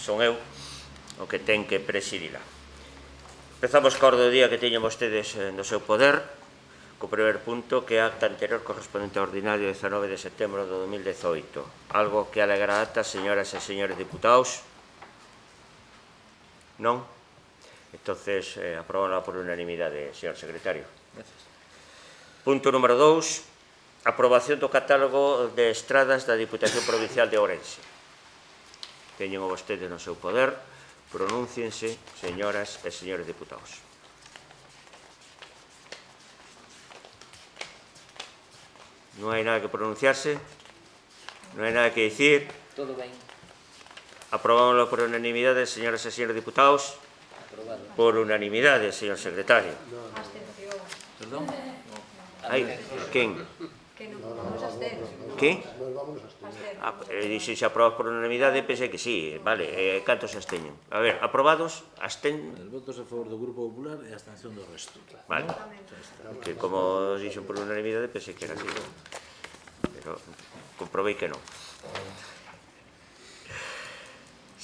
son eu o que ten que presidila. Empezamos ca orde do día que teñen vostedes no seu poder, co primer punto, que é a acta anterior correspondente ao ordinario 19 de setembro de 2018. Algo que alegra a acta, señoras e señores diputados? Non? Entonces, aprobámosla por unanimidade, señor secretario. Gracias. Punto número 2. Aprobación do catálogo de estradas da Diputación Provincial de Ourense. Teñen o vostedes no seu poder. Pronúnciense, señoras e señores diputados. Non hai nada que pronunciarse? Non hai nada que dicir? Todo ben. Aprobámoslo por unanimidade, señoras e señores diputados? Aprobado. Por unanimidade, señor secretario. Abstención. Perdón? Hai, quen? Que non nos abstemos. Que? Abstemos. Dixe, se aprobas por unanimidade, pensei que sí, vale, cantos se absteñen? A ver, aprobados, El voto é a favor do Grupo Popular e a abstención do resto. Vale, que como dixo por unanimidade, pensei que era así, pero comprobei que non.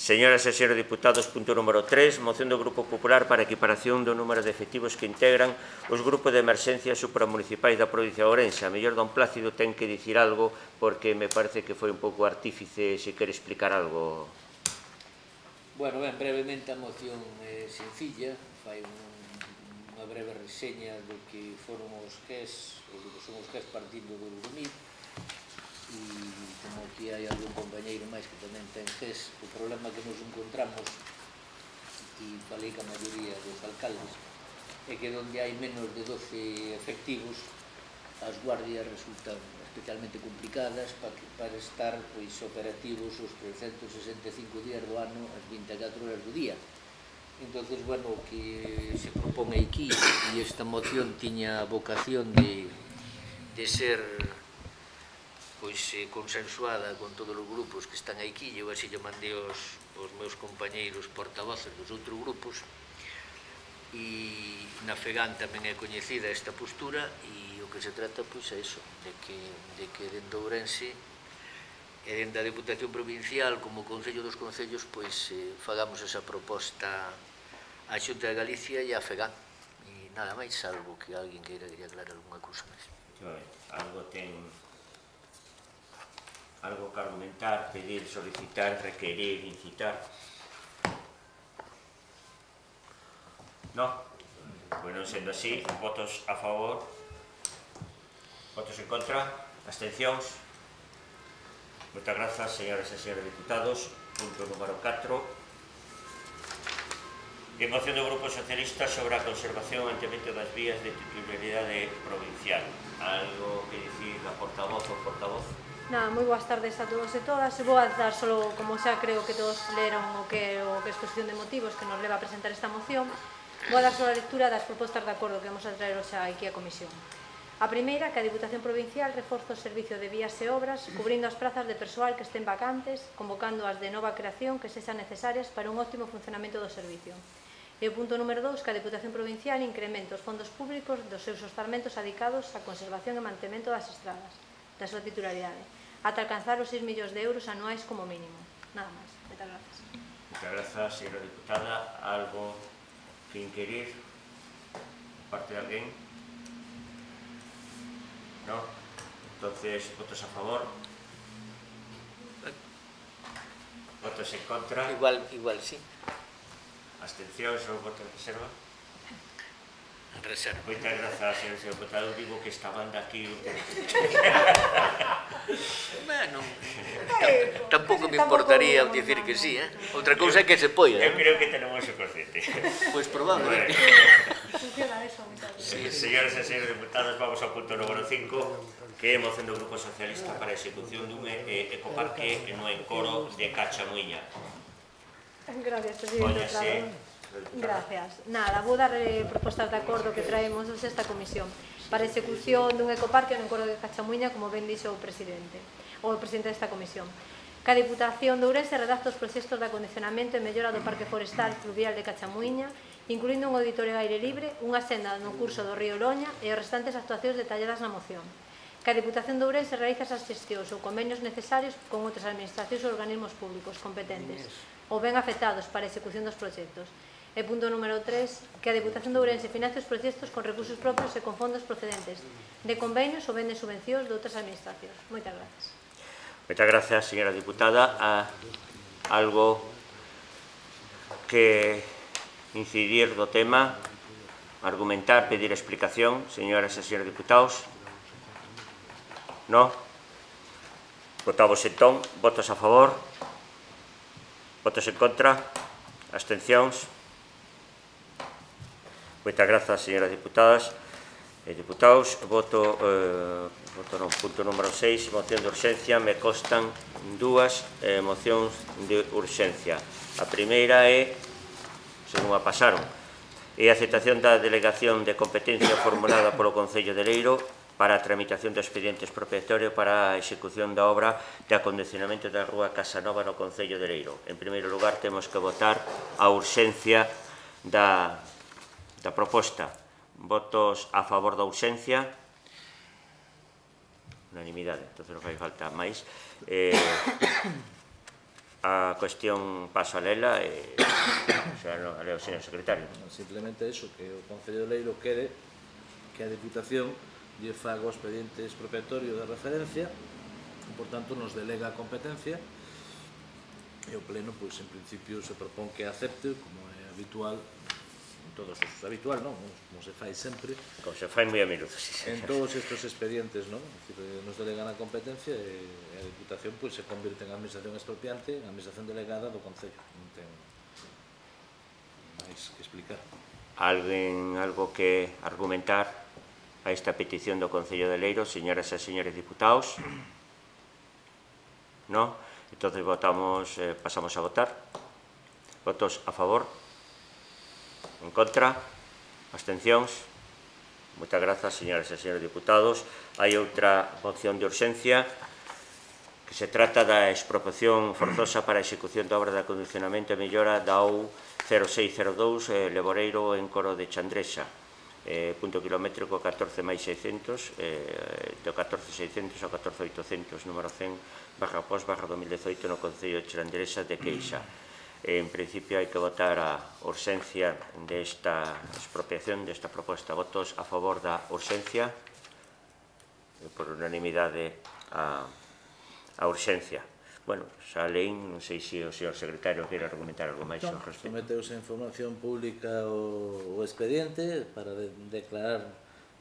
Señoras e señores diputados, punto número 3, moción do Grupo Popular para a equiparación do número de efectivos que integran os grupos de emerxencia supramunicipais da provincia de Ourense. A mellor don Plácido ten que dicir algo, porque me parece que foi un pouco artífice, se quere explicar algo. Bueno, ben, brevemente a moción é sencilla, fai unha breve reseña do que foron os GES, ou do que son os GES partindo do Urumí, e como aquí hai algún compañeiro máis que tamén ten GES, o problema que nos encontramos, e falei que a maioría dos alcaldes, é que onde hai menos de 12 efectivos, as guardias resultan especialmente complicadas para estar operativos os 365 días do ano, as 24 horas do día. Entonces, bueno, o que se propón aquí, e esta moción tiña a vocación de ser consensuada con todos os grupos que están aquí, eu así lle mandei aos meus compañeiros portavoces dos outros grupos, e na FEGAN tamén é coñecida esta postura, e o que se trata é iso, de que dende Ourense e dende a Deputación Provincial como Concello dos Concellos fagamos esa proposta á Xunta de Galicia e á FEGAN, e nada máis, salvo que alguén queira aclarar algunha cousa máis. Algo que argumentar, pedir, solicitar, requerir, incitar. No? Bueno, sendo así, votos a favor, votos en contra, abstencións. Moitas grazas, señoras e señores diputados. Punto número 4. Moción do Grupo Socialista sobre a conservación e mantemento das vías de titularidade provincial. Algo que dicir a portavoz ou portavoz? Nada, moi boas tardes a todos e todas. Vou a dar solo, como xa creo que todos leron o que é exposición de motivos que nos leva a presentar esta moción, vou a dar solo a lectura das propostas de acordo que vamos a traer hoxe aquí a Comisión. A primeira, que a Diputación Provincial reforza o servicio de vías e obras, cubrindo as prazas de persoal que estén vacantes, convocando as de nova creación que sexan necesarias para un óptimo funcionamento do servicio. E o punto número 2, que a Diputación Provincial incrementa os fondos públicos dos seus orzamentos dedicados á conservación e mantemento das estradas, da súa titularidade, ata alcanzar os 6 millóns de euros anuais como mínimo. Nada máis. Moitas grazas. Moitas grazas, señora diputada. Algo que inquirir? Parte de alguén? No? Entonces, votos a favor? Votos en contra? Igual, sí. Abstencións ou votos en reserva? En reserva. Moitas grazas, señor deputado. Digo que esta banda aquí... Bueno, tampouco me importaría dicir que sí, outra cousa é que se poida. Eu creo que tenemos o consciente. Pois probablemente. Funciona eso, moitas grazas. Señores e señores diputados, vamos ao punto número 5, que é moción do Grupo Socialista para a execución dun ecoparque no encoro de Cachamuiña. Gracias, presidente. Gracias. Nada, vou dar propostas de acordo que traemos hoxe esta comisión para a execución dun ecoparque no encoro de Cachamuiña, como ben dixo o presidente desta comisión. Que a Diputación de Ourense redacta os proxectos de acondicionamento e mellora do parque forestal fluvial de Cachamuiña, incluindo un auditorio ao aire libre, unha senda no curso do río Loña e as restantes actuacións detalladas na moción. que a Deputación de Ourense realiza as xestións ou convenios necesarios con outras administracións ou organismos públicos competentes ou ben afectados para a execución dos proxectos. E punto número 3, que a Deputación de Ourense financia os proxectos con recursos propios e con fondos procedentes de convenios ou ben de subvencións de outras administracións. Moitas grazas. Moitas grazas, señora diputada. Algo que incidir do tema, argumentar, pedir explicación, señoras e señores diputados? No? Votamos entón. Votos a favor? Votos en contra? Abstencións? Moitas grazas, señoras diputadas e diputados. Punto número 6, moción de urxencia. Me constan dúas mocións de urxencia. A primeira é, según a pasaron, é a aceptación da delegación de competencia formulada polo Concello de Leiro para a tramitación do expediente expropiatorio para a execución da obra de acondicionamento da rúa Casanova no Concello de Leiro. En primeiro lugar, temos que votar a urxencia da proposta. Votos a favor da urxencia? Unanimidade, entón non fai falta máis. A cuestión paso a lela e a leo, señor secretario. Simplemente eso, que o Concello de Leiro quere que a Deputación lle faga o expediente expropiatorio de referencia e, por tanto, nos delega a competencia e o Pleno, pois, en principio, se propón que acepte, como é habitual, todos os habitual, non? Como se fai sempre. Como se fai moi a menudo, en todos estes expedientes, non? Nos delegan a competencia e a Diputación pois se convirte en administración expropiante, en administración delegada do Concello. Non ten máis que explicar. Algo que argumentar a esta petición do Concello de Leiro, señoras e señores diputados? Non? Entón, pasamos a votar. Votos a favor? En contra? Abstencións? Moitas grazas, señoras e señores diputados. Hai outra moción de urxencia que se trata da expropiación forzosa para a execución da obra de acondicionamento e mellora da OU 0602 Leboreiro en Coro de Chandresa, punto kilométrico 14+600, do 14.600 ao 14.800, número 100/POS/2018 no Concello de Chandresa de Queixa. En principio hai que votar a urxencia desta expropiación, desta proposta. Votos a favor da urxencia? Por unanimidade a urxencia. Bueno, xa leín, non sei se o señor secretario quere argumentar algo máis ao respecto. Someteuse a información pública o expediente para declarar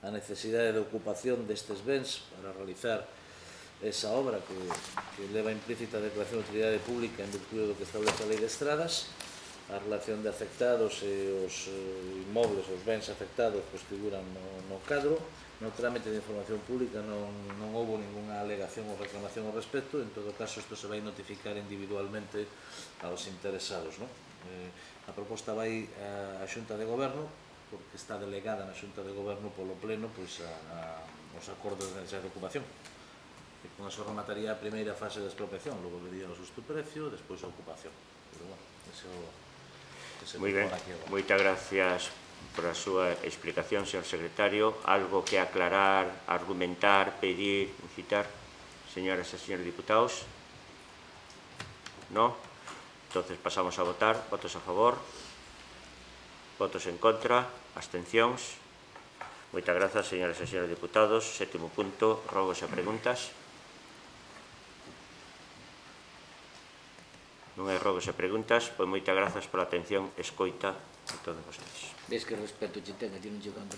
a necesidade de ocupación destes bens para realizar esa obra que leva implícita a declaración de utilidade pública en virtude do que establece a Lei de Estradas. A relación de afectados e os inmobles, os bens afectados, figuran no cadro. No trámite de información pública non houve ninguna alegación ou reclamación ao respecto. En todo caso, isto se vai notificar individualmente aos interesados. A proposta vai á Xunta de Goberno, porque está delegada na Xunta de Goberno polo Pleno os acordos de necesidade de ocupación. E con eso remataría a primeira fase de expropiación, logo vería o sustoprecio, despois a ocupación. Pero, bueno, ese é o que se propone aquí agora. Moitas gracias por a súa explicación, señor secretario. Algo que aclarar, argumentar, pedir, incitar, señoras e señores diputados? No? Entonces pasamos a votar. Votos a favor? Votos en contra? Abstencións? Moitas grazas, señoras e señores diputados. Sétimo punto, rogos e preguntas. Non hai rogos e preguntas, pois moitas grazas pola atención e escoita de todos vostedes. Ves que respeto che ten, a ti non che contra